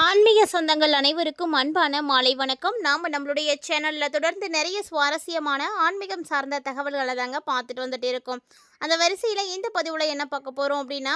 ஆன்மீக சொந்தங்கள் அனைவருக்கும் அன்பான மாலை வணக்கம். நாம் நம்மளுடைய சேனலில் தொடர்ந்து நிறைய சுவாரஸ்யமான ஆன்மீகம் சார்ந்த தகவல்களை தாங்க பார்த்துட்டு வந்துட்டு இருக்கோம். அந்த வரிசையில் இந்த பதிவில் என்ன பார்க்க போகிறோம் அப்படின்னா,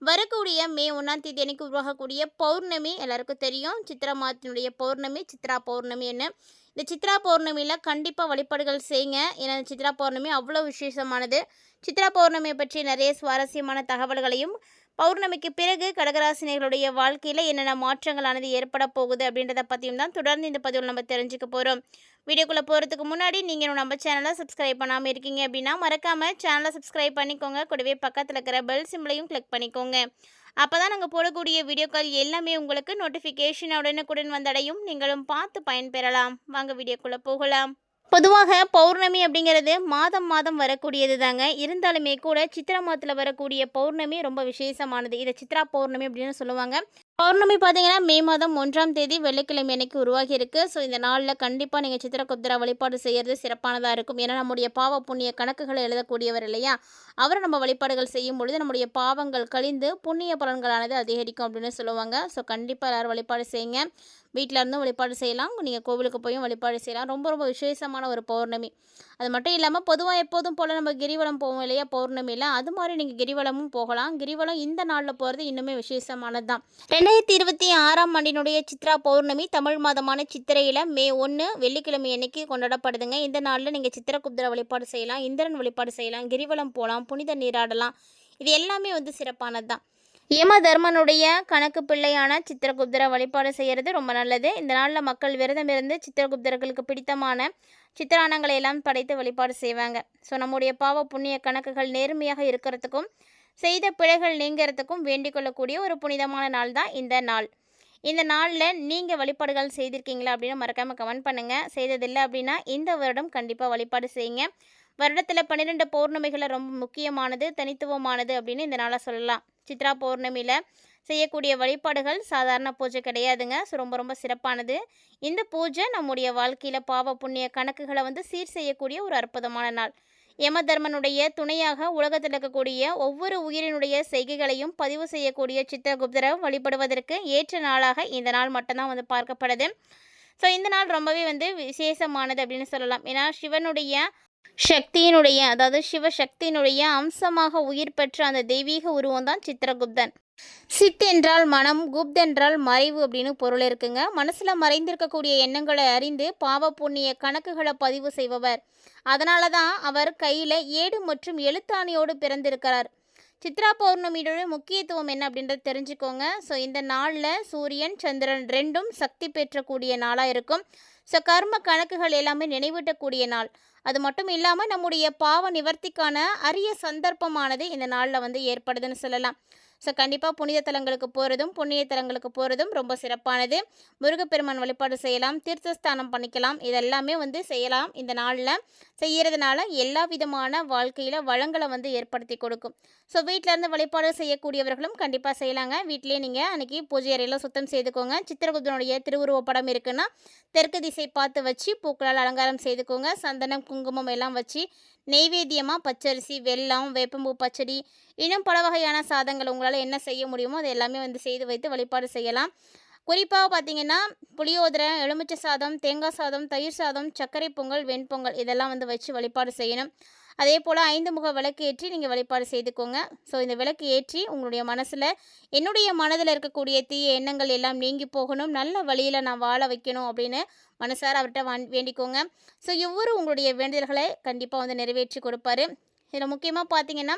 வரக்கூடிய மே 1 அன்னைக்கு உருவாகக்கூடிய பௌர்ணமி எல்லாருக்கும் தெரியும். சித்ரா மாதத்தினுடைய பௌர்ணமி, சித்ரா பௌர்ணமி என்ன. இந்த சித்ரா பௌர்ணமியில் கண்டிப்பாக வழிபாடுகள் செய்யுங்க. ஏன்னா சித்ரா பௌர்ணமி அவ்வளோ விசேஷமானது. சித்ரா பௌர்ணமியை பற்றி நிறைய சுவாரஸ்யமான தகவல்களையும், பௌர்ணமிக்கு பிறகு கடகராசினியர்களுடைய வாழ்க்கையில் என்னென்ன மாற்றங்களானது ஏற்பட போகுது அப்படின்றத பற்றியும் தான் தொடர்ந்து இந்த பதிவில் நம்ம தெரிஞ்சுக்க போகிறோம். வீடியோக்குள்ளே போகிறதுக்கு முன்னாடி நீங்கள் நம்ம சேனலை சப்ஸ்கிரைப் பண்ணாமல் இருக்கீங்க அப்படின்னா மறக்காமல் சேனலை சப்ஸ்கிரைப் பண்ணிக்கோங்க. கூடவே பக்கத்தில் இருக்கிற பெல் சிம்பிளையும் கிளிக் பண்ணிக்கோங்க. அப்போ தான் நாங்கள் போடக்கூடிய வீடியோக்கள் எல்லாமே உங்களுக்கு நோட்டிஃபிகேஷன் உடனுக்குடன் வந்தடையும். நீங்களும் பார்த்து பயன்பெறலாம். வாங்க வீடியோக்குள்ளே போகலாம். பொதுவாக பௌர்ணமி அப்படிங்கிறது மாதம் மாதம் வரக்கூடியது தாங்க. இருந்தாலுமே கூட சித்ரா மாதத்தில் வரக்கூடிய பௌர்ணமி ரொம்ப விசேஷமானது. இதை சித்ரா பௌர்ணமி அப்படின்னு சொல்லுவாங்க. பௌர்ணமி பார்த்தீங்கன்னா மே மாதம் 1 வெள்ளிக்கிழமை அன்னைக்கு உருவாகி இருக்கு. ஸோ இந்த நாளில் கண்டிப்பாக நீங்கள் சித்திரகுப்தரா வழிபாடு செய்கிறது சிறப்பானதாக இருக்கும். ஏன்னா நம்முடைய பாவ புண்ணிய கணக்குகளை எழுதக்கூடியவர் இல்லையா, அவரை நம்ம வழிபாடுகள் செய்யும் பொழுது நம்முடைய பாவங்கள் கழிந்து புண்ணிய பலன்களானது அதிகரிக்கும் அப்படின்னு சொல்லுவாங்க. ஸோ கண்டிப்பாக எல்லாரும் வழிபாடு செய்யுங்க. வீட்டில் இருந்தும் வழிபாடு செய்யலாம், நீங்கள் கோவிலுக்கு போயும் வழிபாடு செய்யலாம். ரொம்ப ரொம்ப விசேஷமான ஒரு பௌர்ணமி. அது மட்டும் இல்லாமல் பொதுவாக எப்போதும் போல் நம்ம கிரிவலம் போவோம் இல்லையா பௌர்ணமியில், அது மாதிரி நீங்கள் கிரிவலமும் போகலாம். கிரிவலம் இந்த நாளில் போகிறது இன்னுமே விசேஷமானது தான். 2026ஆம் ஆண்டினுடைய சித்ரா பௌர்ணமி தமிழ் மாதமான சித்திரையில் மே 1 வெள்ளிக்கிழமை அன்னைக்கு கொண்டாடப்படுதுங்க. இந்த நாளில் நீங்கள் சித்திரகுப்தர வழிபாடு செய்யலாம், இந்திரன் வழிபாடு செய்யலாம், கிரிவலம் போகலாம், புனித நீராடலாம். இது எல்லாமே சிறப்பானது தான். யம தர்மனுடைய கணக்கு பிள்ளையான சித்திரகுப்தரை வழிபாடு செய்கிறது ரொம்ப நல்லது. இந்த நாளில் மக்கள் விரதம் இருந்து சித்திரகுப்தர்களுக்கு பிடித்தமான சித்திரானங்களை எல்லாம் படைத்து வழிபாடு செய்வாங்க. ஸோ நம்முடைய பாவ புண்ணிய கணக்குகள் நேர்மையாக இருக்கிறதுக்கும் செய்த பிழைகள் நீங்கிறதுக்கும் வேண்டிக் கொள்ளக்கூடிய ஒரு புனிதமான நாள் தான் இந்த நாள். இந்த நாளில் நீங்கள் வழிபாடுகள் செய்திருக்கீங்களா அப்படின்னு மறக்காமல் கமெண்ட் பண்ணுங்கள். செய்ததில்லை அப்படின்னா இந்த வருடம் கண்டிப்பாக வழிபாடு செய்யுங்க. வருடத்தில் 12 பௌர்ணமிகளில் ரொம்ப முக்கியமானது, தனித்துவமானது அப்படின்னு இந்த நாளை சொல்லலாம். சித்ரா பௌர்ணமியில் செய்யக்கூடிய வழிபாடுகள் சாதாரண பூஜை கிடையாதுங்க. ஸோ ரொம்ப ரொம்ப சிறப்பானது. இந்த பூஜை நம்முடைய வாழ்க்கையில் பாவ புண்ணிய கணக்குகளை சீர் செய்யக்கூடிய ஒரு அற்புதமான நாள். யம தர்மனுடைய துணையாக உலகத்தில் இருக்கக்கூடிய ஒவ்வொரு உயிரினுடைய செய்கைகளையும் பதிவு செய்யக்கூடிய சித்திரகுப்தரை வழிபடுவதற்கு ஏற்ற நாளாக இந்த நாள் மட்டும்தான் பார்க்கப்படுது. ஸோ இந்த நாள் ரொம்பவே விசேஷமானது அப்படின்னு சொல்லலாம். ஏன்னா சிவனுடைய சக்தியினுடைய, அதாவது சிவசக்தியினுடைய அம்சமாக உயிர் பெற்ற அந்த தெய்வீக உருவம் தான் சித்திரகுப்தன். சித் என்றால் மனம், குப்த் என்றால் மறைவு அப்படின்னு பொருள் இருக்குங்க. மனசில் மறைந்திருக்கக்கூடிய எண்ணங்களை அறிந்து பாவ புண்ணிய கணக்குகளை பதிவு செய்பவர். அதனால தான் அவர் கையில் ஏடு மற்றும் எழுத்தாணியோடு பிறந்திருக்கிறார். சித்ரா பௌர்ணமியோட முக்கியத்துவம் என்ன அப்படின்றத தெரிஞ்சுக்கோங்க. ஸோ இந்த நாளில் சூரியன் சந்திரன் ரெண்டும் சக்தி பெற்றக்கூடிய நாளாக இருக்கும். ஸோ கர்ம கணக்குகள் எல்லாமே நினைவூட்டக்கூடிய நாள். அது மட்டும் இல்லாமல் நம்முடைய பாவ நிவர்த்திக்கான அரிய சந்தர்ப்பமானது இந்த நாளில் ஏற்படுதுன்னு சொல்லலாம். ஸோ கண்டிப்பாக புனித தலங்களுக்கு போகிறதும் புண்ணிய தலங்களுக்கு போகிறதும் ரொம்ப சிறப்பானது. முருகப்பெருமான் வழிபாடு செய்யலாம், தீர்த்தஸ்தானம் பண்ணிக்கலாம், இதெல்லாமே செய்யலாம். இந்த நாளில் செய்கிறதுனால எல்லா விதமான வாழ்க்கையில் வளங்களை ஏற்படுத்தி கொடுக்கும். ஸோ வீட்டிலேருந்து வழிபாடு செய்யக்கூடியவர்களும் கண்டிப்பாக செய்யலாங்க. வீட்டிலேயே நீங்கள் அன்றைக்கி பூஜை அறையில் சுத்தம் செய்துக்கோங்க. சித்திரகுப்தனுடைய திருவுருவ படம் இருக்குன்னா தெற்கு திசை பார்த்து வச்சு பூக்களால் அலங்காரம் செய்துக்கோங்க. சந்தனம் குங்குமம் எல்லாம் வச்சு நெய்வேத்தியமாக பச்சரிசி, வெல்லம், வேப்பம்பூ பச்சடி, இன்னும் பல வகையான சாதங்கள் உங்களால் என்ன செய்ய முடியுமோ அது எல்லாமே செய்து வைத்து வழிபாடு செய்யலாம். குறிப்பாக பார்த்திங்கன்னா புளியோதரை, எலுமிச்சை சாதம், தேங்காய் சாதம், தயிர் சாதம், சர்க்கரை பொங்கல், வெண்பொங்கல் இதெல்லாம் வச்சு வழிபாடு செய்யணும். அதே போல் 5 முக விளக்கு ஏற்றி நீங்கள் வழிபாடு செய்துக்கோங்க. ஸோ இந்த விளக்கு ஏற்றி உங்களுடைய மனசில் என்னுடைய மனதில் இருக்கக்கூடிய தீய எண்ணங்கள் எல்லாம் நீங்கி போகணும், நல்ல வழியில் நான் வாழ வைக்கணும் அப்படின்னு மனசார அவர்கிட்ட வேண்டிக்கோங்க. ஸோ இவ்வொரு உங்களுடைய வேண்டுதல்களை கண்டிப்பாக நிறைவேற்றி கொடுப்பாரு. இதில் முக்கியமாக பார்த்திங்கன்னா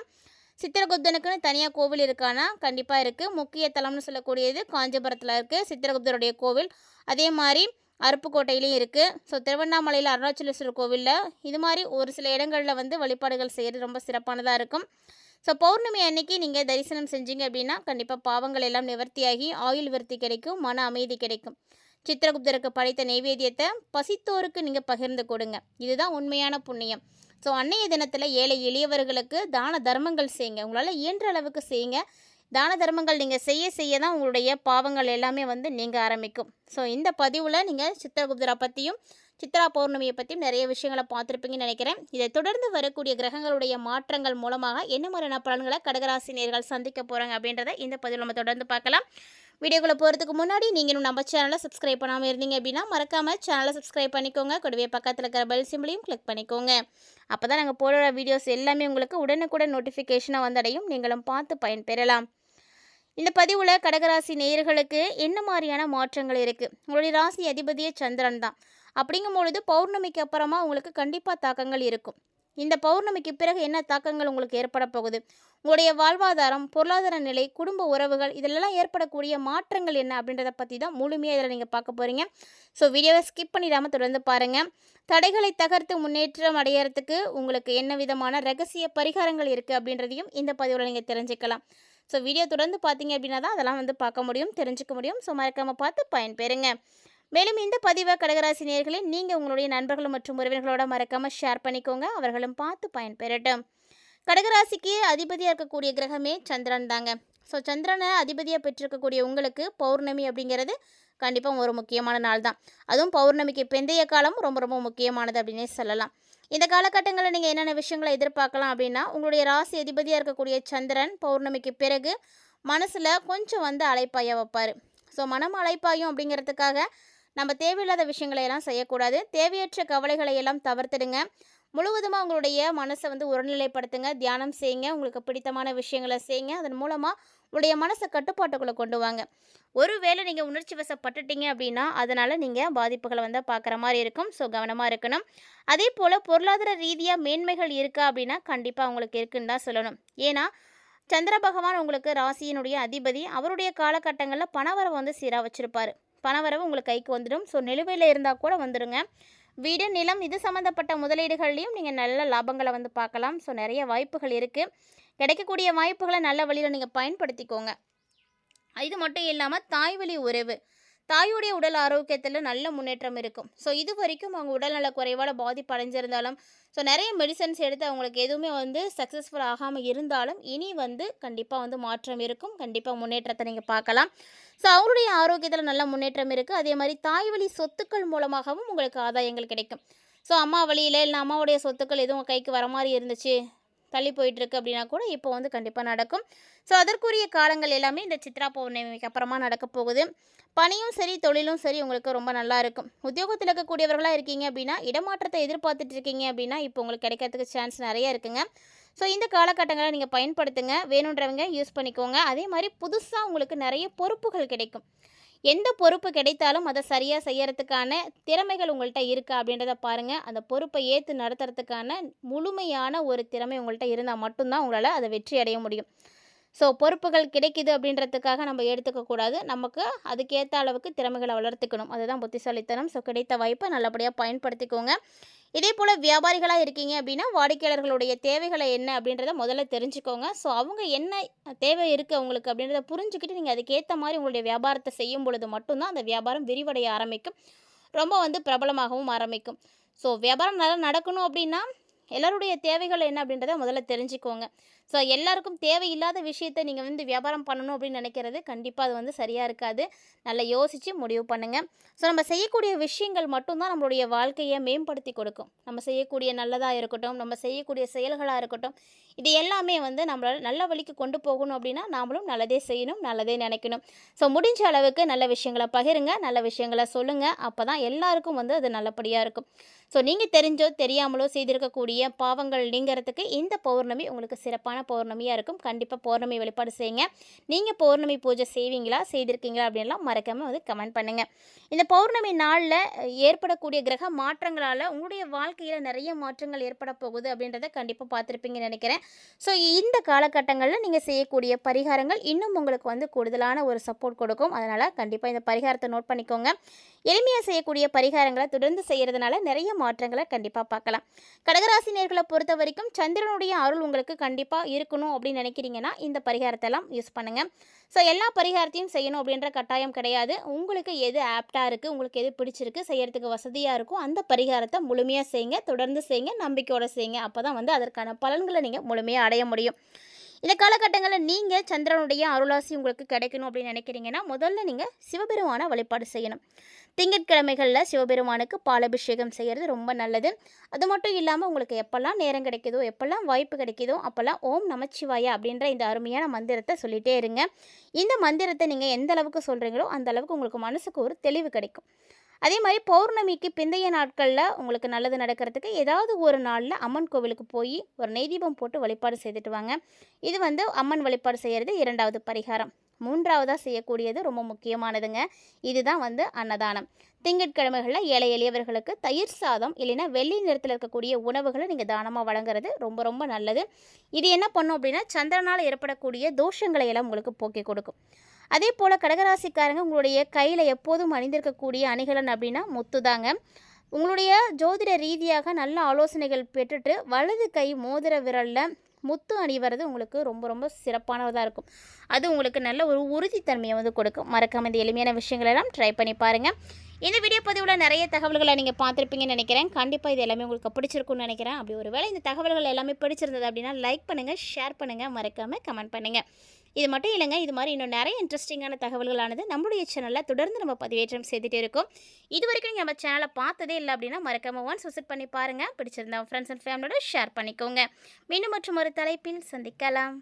சித்திரகுப்தனுக்குன்னு தனியாக கோவில் இருக்கானா கண்டிப்பாக இருக்குது. முக்கிய தலம்னு சொல்லக்கூடியது காஞ்சிபுரத்தில் இருக்குது சித்திரகுப்தருடைய கோவில். அதே மாதிரி அருப்புக்கோட்டையிலையும் இருக்குது. ஸோ திருவண்ணாமலையில் அருணாச்சலேஸ்வரர் கோவிலில் இது மாதிரி ஒரு சில இடங்களில் வழிபாடுகள் செய்கிறது ரொம்ப சிறப்பானதாக இருக்கும். ஸோ பௌர்ணமி அன்னைக்கு நீங்கள் தரிசனம் செஞ்சீங்க அப்படின்னா கண்டிப்பாக பாவங்கள் எல்லாம் நிவர்த்தியாகி ஆயுள் விருத்தி கிடைக்கும், மன அமைதி கிடைக்கும். சித்திரகுப்தருக்கு படைத்த நெய்வேத்தியத்தை பசித்தோருக்கு நீங்கள் பகிர்ந்து கொடுங்க. இதுதான் உண்மையான புண்ணியம். ஸோ அன்னைய தினத்தில் ஏழை எளியவர்களுக்கு தான தர்மங்கள் செய்யுங்க. உங்களால் இயன்ற அளவுக்கு செய்யுங்க. தான தர்மங்கள் நீங்கள் செய்ய தான் உங்களுடைய பாவங்கள் எல்லாமே நீங்கள் ஆரம்பிக்கும். ஸோ இந்த பதிவில் நீங்கள் சித்திரகுப்தரை பற்றியும் சித்ரா பௌர்ணமியை பற்றியும் நிறைய விஷயங்களை பார்த்துருப்பீங்கன்னு நினைக்கிறேன். இதை தொடர்ந்து வரக்கூடிய கிரகங்களுடைய மாற்றங்கள் மூலமாக என்ன மாதிரியான பலன்களை கடகராசி நேயர்கள் சந்திக்க போகிறாங்க அப்படின்றத இந்த பதிவில் நம்ம தொடர்ந்து பார்க்கலாம். வீடியோக்குள்ளே போகிறதுக்கு முன்னாடி நீங்கள் இன்னும் நம்ம சேனலை சப்ஸ்கிரைப் பண்ணாமல் இருந்தீங்க அப்படின்னா மறக்காமல் சேனலை சப்ஸ்கிரைப் பண்ணிக்கோங்க. கூடவே பக்கத்தில் இருக்கிற பெல் சிம்பிளையும் கிளிக் பண்ணிக்கோங்க. அப்போ தான் நாங்கள் போடுற வீடியோஸ் எல்லாமே உங்களுக்கு உடனுக்குடன் நோட்டிஃபிகேஷனாக வந்தடையும். நீங்களும் பார்த்து பயன்பெறலாம். இந்த பதிவில் கடகராசி நேயர்களுக்கு என்ன மாதிரியான மாற்றங்கள் இருக்குது? உங்களுடைய ராசி அதிபதியே சந்திரன் தான். அப்படிங்கும்பொழுது பௌர்ணமிக்கு அப்புறமா உங்களுக்கு கண்டிப்பாக தாக்கங்கள் இருக்கும். இந்த பௌர்ணமிக்கு பிறகு என்ன தாக்கங்கள் உங்களுக்கு ஏற்பட போகுது? உங்களுடைய வாழ்வாதாரம், பொருளாதார நிலை, குடும்ப உறவுகள் இதிலெல்லாம் ஏற்படக்கூடிய மாற்றங்கள் என்ன அப்படின்றத பற்றி தான் முழுமையாக இதில் நீங்கள் பார்க்க போகிறீங்க. ஸோ வீடியோவை ஸ்கிப் பண்ணிடாமல் தொடர்ந்து பாருங்கள். தடைகளை தகர்த்து முன்னேற்றம் அடையிறதுக்கு உங்களுக்கு என்ன விதமான ரகசிய பரிகாரங்கள் இருக்குது அப்படின்றதையும் இந்த பதிவில் நீங்கள் தெரிஞ்சுக்கலாம். ஸோ வீடியோ தொடர்ந்து பார்த்தீங்க அப்படின்னா தான் அதெல்லாம் பார்க்க முடியும், தெரிஞ்சுக்க முடியும். ஸோ மறக்காமல் பார்த்து பயன்பெறுங்க. மேலும் இந்த பதிவை கடகராசி நேயர்களே நீங்கள் உங்களுடைய நண்பர்கள் மற்றும் உறவினர்களோட மறக்காமல் ஷேர் பண்ணிக்கோங்க. அவர்களும் பார்த்து பயன்பெறட்டும். கடகராசிக்கு அதிபதியாக இருக்கக்கூடிய கிரகமே சந்திரன் தாங்க. ஸோ சந்திரனை அதிபதியாக பெற்றிருக்கக்கூடிய உங்களுக்கு பௌர்ணமி அப்படிங்கிறது கண்டிப்பாக ஒரு முக்கியமான நாள் தான். அதுவும் பௌர்ணமிக்கு பிந்தைய காலம் ரொம்ப ரொம்ப முக்கியமானது அப்படின்னே சொல்லலாம். இந்த காலகட்டங்களில் நீங்கள் என்னென்ன விஷயங்களை எதிர்பார்க்கலாம் அப்படின்னா, உங்களுடைய ராசி அதிபதியாக இருக்கக்கூடிய சந்திரன் பௌர்ணமிக்கு பிறகு மனசில் கொஞ்சம் அலைப்பாய வைப்பார். ஸோ மனம் அலைப்பாயும் அப்படிங்கிறதுக்காக நம்ம தேவையில்லாத விஷயங்களை எல்லாம் செய்யக்கூடாது. தேவையற்ற கவலைகளை எல்லாம் தவிர்த்துடுங்க. முழுவதுமாக உங்களுடைய மனசை ஒருநிலைப்படுத்துங்க. தியானம் செய்யுங்க. உங்களுக்கு பிடித்தமான விஷயங்களை செய்யுங்க. அதன் மூலமாக உங்களுடைய மனசை கட்டுப்பாட்டுக்குள்ளே கொண்டு வாங்க. ஒருவேளை நீங்கள் உணர்ச்சி வசப்பட்டுட்டீங்க அப்படின்னா அதனால் நீங்கள் பாதிப்புகளை பார்க்குற மாதிரி இருக்கும். ஸோ கவனமாக இருக்கணும். அதே போல் பொருளாதார ரீதியாக மேன்மைகள் இருக்கா அப்படின்னா கண்டிப்பாக உங்களுக்கு இருக்குன்னு தான் சொல்லணும். ஏன்னா சந்திர பகவான் உங்களுக்கு ராசியினுடைய அதிபதி. அவருடைய காலகட்டங்களில் பணவரவு சீராக வச்சுருப்பார். பணவரவு உங்களுக்கு கைக்கு வந்துடும். ஸோ நிலுவையில் இருந்தால் கூட வந்துடுங்க. வீடு, நிலம் இது சம்மந்தப்பட்ட முதலீடுகள்லையும் நீங்கள் நல்ல லாபங்களை பார்க்கலாம். ஸோ நிறைய வாய்ப்புகள் இருக்குது. கிடைக்கக்கூடிய வாய்ப்புகளை நல்ல வழியில் நீங்கள் பயன்படுத்திக்கோங்க. இது மட்டும் இல்லாமல் தாய்வழி உறவு, தாயுடைய உடல் ஆரோக்கியத்தில் நல்ல முன்னேற்றம் இருக்கும். ஸோ இது வரைக்கும் அவங்க உடல்நல குறைவால் பாதிப்பு அடைஞ்சிருந்தாலும், ஸோ நிறைய மெடிசன்ஸ் எடுத்து அவங்களுக்கு எதுவுமே சக்ஸஸ்ஃபுல் ஆகாமல் இருந்தாலும் இனி கண்டிப்பாக மாற்றம் இருக்கும். கண்டிப்பாக முன்னேற்றத்தை நீங்கள் பார்க்கலாம். ஸோ அவங்களுடைய ஆரோக்கியத்தில் நல்ல முன்னேற்றம் இருக்குது. அதே மாதிரி தாய்வழி சொத்துக்கள் மூலமாகவும் உங்களுக்கு ஆதாயங்கள் கிடைக்கும். ஸோ அம்மா வழியில் இல்லை அம்மாவுடைய சொத்துக்கள் எதுவும் கைக்கு வர மாதிரி இருந்துச்சு, தள்ளி போயிட்டுருக்கு அப்படின்னா கூட இப்போ கண்டிப்பாக நடக்கும். ஸோ அதற்குரிய காலங்கள் எல்லாமே இந்த சித்ரா பௌர்ணமிக்கு அப்புறமா நடக்க போகுது. பணியும் சரி தொழிலும் சரி உங்களுக்கு ரொம்ப நல்லா இருக்கும். உத்தியோகத்தில் இருக்கக்கூடியவர்களாக இருக்கீங்க அப்படின்னா இடமாற்றத்தை எதிர்பார்த்துட்டு இருக்கீங்க அப்படின்னா இப்போ உங்களுக்கு கிடைக்கிறதுக்கு சான்ஸ் நிறைய இருக்குங்க. ஸோ இந்த காலகட்டங்களை நீங்கள் பயன்படுத்துங்க. வேணுன்றவங்க யூஸ் பண்ணிக்கோங்க. அதே மாதிரி புதுசாக உங்களுக்கு நிறைய பொறுப்புகள் கிடைக்கும். எந்த பொறுப்பு கிடைத்தாலும் அதை சரியாக செய்யறதுக்கான திறமைகள் உங்கள்கிட்ட இருக்கா அப்படின்றத பாருங்கள். அந்த பொறுப்பை ஏற்று நடத்துறதுக்கான முழுமையான ஒரு திறமை உங்கள்கிட்ட இருந்தால் மட்டும்தான் உங்களால் அதை வெற்றி அடைய முடியும். ஸோ பொறுப்புகள் கிடைக்குது அப்படின்றதுக்காக நம்ம எடுத்துக்கக்கூடாது. நமக்கு அதுக்கேற்ற அளவுக்கு திறமைகளை வளர்த்துக்கணும். அதுதான் புத்திசாலித்தனம். ஸோ கிடைத்த வாய்ப்பை நல்லபடியாக பயன்படுத்திக்கோங்க. இதே போல் வியாபாரிகளாக இருக்கீங்க அப்படின்னா வாடிக்கையாளர்களுடைய தேவைகளை என்ன அப்படின்றத முதல்ல தெரிஞ்சுக்கோங்க. ஸோ அவங்க என்ன தேவை இருக்குது அவங்களுக்கு அப்படின்றத புரிஞ்சுக்கிட்டு நீங்கள் அதுக்கேற்ற மாதிரி உங்களுடைய வியாபாரத்தை செய்யும் பொழுது மட்டும்தான் அந்த வியாபாரம் விரிவடைய ஆரம்பிக்கும். ரொம்ப பிரபலமாகவும் ஆரம்பிக்கும். ஸோ வியாபாரம் நல்லா நடக்கணும் அப்படின்னா எல்லாருடைய தேவைகள் என்ன அப்படின்றத முதல்ல தெரிஞ்சுக்கோங்க. ஸோ எல்லாருக்கும் தேவையில்லாத விஷயத்தை நீங்கள் வியாபாரம் பண்ணணும் அப்படின்னு நினைக்கிறது கண்டிப்பாக அது சரியாக இருக்காது. நல்லா யோசித்து முடிவு பண்ணுங்கள். ஸோ நம்ம செய்யக்கூடிய விஷயங்கள் மட்டும்தான் நம்மளுடைய வாழ்க்கையை மேம்படுத்தி கொடுக்கும். நம்ம செய்யக்கூடிய நல்லதாக இருக்கட்டும், நம்ம செய்யக்கூடிய செயல்களாக இருக்கட்டும், இது எல்லாமே நம்மளால் நல்ல வழிக்கு கொண்டு போகணும் அப்படின்னா நாமளும் நல்லதே செய்யணும், நல்லதே நினைக்கணும். ஸோ முடிஞ்ச அளவுக்கு நல்ல விஷயங்களை பகிருங்க, நல்ல விஷயங்களை சொல்லுங்கள். அப்போ தான் எல்லாருக்கும் அது நல்லபடியாக இருக்கும். ஸோ நீங்கள் தெரிஞ்சோ தெரியாமலோ செய்திருக்கக்கூடிய பாவங்கள் நீங்கிறதுக்கு இந்த பௌர்ணமி உங்களுக்கு சிறப்பான பௌர்ணமியாக இருக்கும். கண்டிப்பாக பௌர்ணமி வழிபாடு செய்யுங்க. நீங்கள் பௌர்ணமி பூஜை செய்வீங்களா, செய்திருக்கீங்களா அப்படின்லாம் மறக்காமல் கமெண்ட் பண்ணுங்கள். இந்த பௌர்ணமி நாளில் ஏற்படக்கூடிய கிரக மாற்றங்களால் உங்களுடைய வாழ்க்கையில் நிறைய மாற்றங்கள் ஏற்பட போகுது அப்படின்றத கண்டிப்பாக பார்த்துருப்பீங்கன்னு நினைக்கிறேன். ஸோ இந்த காலகட்டங்களில் நீங்கள் செய்யக்கூடிய பரிகாரங்கள் இன்னும் உங்களுக்கு கூடுதலான ஒரு சப்போர்ட் கொடுக்கும். அதனால் கண்டிப்பாக இந்த பரிகாரத்தை நோட் பண்ணிக்கோங்க. எளிமையாக செய்யக்கூடிய பரிகாரங்களை தொடர்ந்து செய்கிறதுனால நிறைய மாற்றங்களை கண்டிப்பாக பார்க்கலாம். கடகராசி நேர்களை பொறுத்த வரைக்கும் சந்திரனுடைய அருள் உங்களுக்கு கண்டிப்பாக இருக்கணும் அப்படின்னு நினைக்கிறீங்கன்னா இந்த பரிகாரத்தெல்லாம் யூஸ் பண்ணுங்கள். ஸோ எல்லா பரிகாரத்தையும் செய்யணும் அப்படின்ற கட்டாயம் கிடையாது. உங்களுக்கு எது ஆப்டாக இருக்குது, உங்களுக்கு எது பிடிச்சிருக்கு, செய்யறதுக்கு வசதியாக இருக்கும் அந்த பரிகாரத்தை முழுமையாக செய்யுங்க. தொடர்ந்து செய்யுங்க, நம்பிக்கையோடு செய்யுங்க. அப்போ தான் அதற்கான பலன்களை நீங்கள் முழுமையாக அடைய முடியும். இந்த காலகட்டங்களில் நீங்கள் சந்திரனுடைய அருளாசி உங்களுக்கு கிடைக்கணும் அப்படின்னு நினைக்கிறீங்கன்னா முதல்ல நீங்கள் சிவபெருமான வழிபாடு செய்யணும். திங்கட்கிழமைகளில் சிவபெருமானுக்கு பாலாபிஷேகம் செய்கிறது ரொம்ப நல்லது. அது மட்டும் இல்லாமல் உங்களுக்கு எப்போல்லாம் நேரம் கிடைக்குதோ, எப்போல்லாம் வாய்ப்பு கிடைக்குதோ அப்போல்லாம் ஓம் நமச்சிவாயா அப்படின்ற இந்த அருமையான மந்திரத்தை சொல்லிகிட்டே இருங்க. இந்த மந்திரத்தை நீங்கள் எந்த அளவுக்கு சொல்கிறீங்களோ அந்த அளவுக்கு உங்களுக்கு மனசுக்கு ஒரு தெளிவு கிடைக்கும். அதே மாதிரி பௌர்ணமிக்கு பிந்தைய நாட்களில் உங்களுக்கு நல்லது நடக்கிறதுக்கு ஏதாவது ஒரு நாளில் அம்மன் கோவிலுக்கு போய் ஒரு நெய் தீபம் போட்டு வழிபாடு செய்துட்டு வாங்க. இது அம்மன் வழிபாடு செய்கிறது 2வது பரிகாரம். 3வதாக செய்யக்கூடியது ரொம்ப முக்கியமானதுங்க. இதுதான் அன்னதானம். திங்கட்கிழமைகளில் ஏழை எளியவர்களுக்கு தயிர் சாதம் இல்லைன்னா வெள்ளி நிறத்தில் இருக்கக்கூடிய உணவுகளை நீங்கள் தானமாக வழங்குறது ரொம்ப ரொம்ப நல்லது. இது என்ன பண்ணும் அப்படின்னா சந்திரனால் ஏற்படக்கூடிய தோஷங்களை எல்லாம் உங்களுக்கு போக்கி கொடுக்கும். அதே போல் கடகராசிக்காரங்க உங்களுடைய கையில் எப்போதும் அணிந்திருக்கக்கூடிய அணிகலன் அப்படின்னா முத்து தாங்க. உங்களுடைய ஜோதிட ரீதியாக நல்ல ஆலோசனைகள் பெற்றுட்டு வலது கை மோதிர விரலில் முத்து அணிவது உங்களுக்கு ரொம்ப ரொம்ப சிறப்பானதாக இருக்கும். அது உங்களுக்கு நல்ல ஒரு உறுதித்தன்மையை கொடுக்கும். மறக்காம இந்த எளிமையான விஷயங்களெல்லாம் ட்ரை பண்ணி பாருங்கள். இந்த வீடியோ பதிவில் நிறைய தகவல்களை நீங்கள் பார்த்துருப்பீங்கன்னு நினைக்கிறேன். கண்டிப்பாக இது எல்லாமே உங்களுக்கு பிடிச்சிருக்குன்னு நினைக்கிறேன். அப்படி ஒரு வேளை இந்த தகவல்கள் எல்லாமே பிடிச்சிருந்தது அப்படின்னா லைக் பண்ணுங்கள், ஷேர் பண்ணுங்கள், மறக்காமல் கமெண்ட் பண்ணுங்கள். இது மட்டும் இல்லைங்க, இது மாதிரி இன்னும் நிறைய இன்ட்ரெஸ்டிங்கான தகவல்களானது நம்மளுடைய சேனலில் தொடர்ந்து நம்ம பதிவேற்றம் செய்துகிட்டே இருக்கோம். இது வரைக்கும் நீங்கள் நம்ம சேனலை பார்த்ததே இல்லை அப்படின்னா மறக்காமல் ஒன்ஸ் விசிட் பண்ணி பாருங்கள். பிடிச்சிருந்தா ஃப்ரெண்ட்ஸ் அண்ட் ஃபேமிலியோட ஷேர் பண்ணிக்கோங்க. மீண்டும் மற்றும் ஒரு தலைப்பில் சந்திக்கலாம்.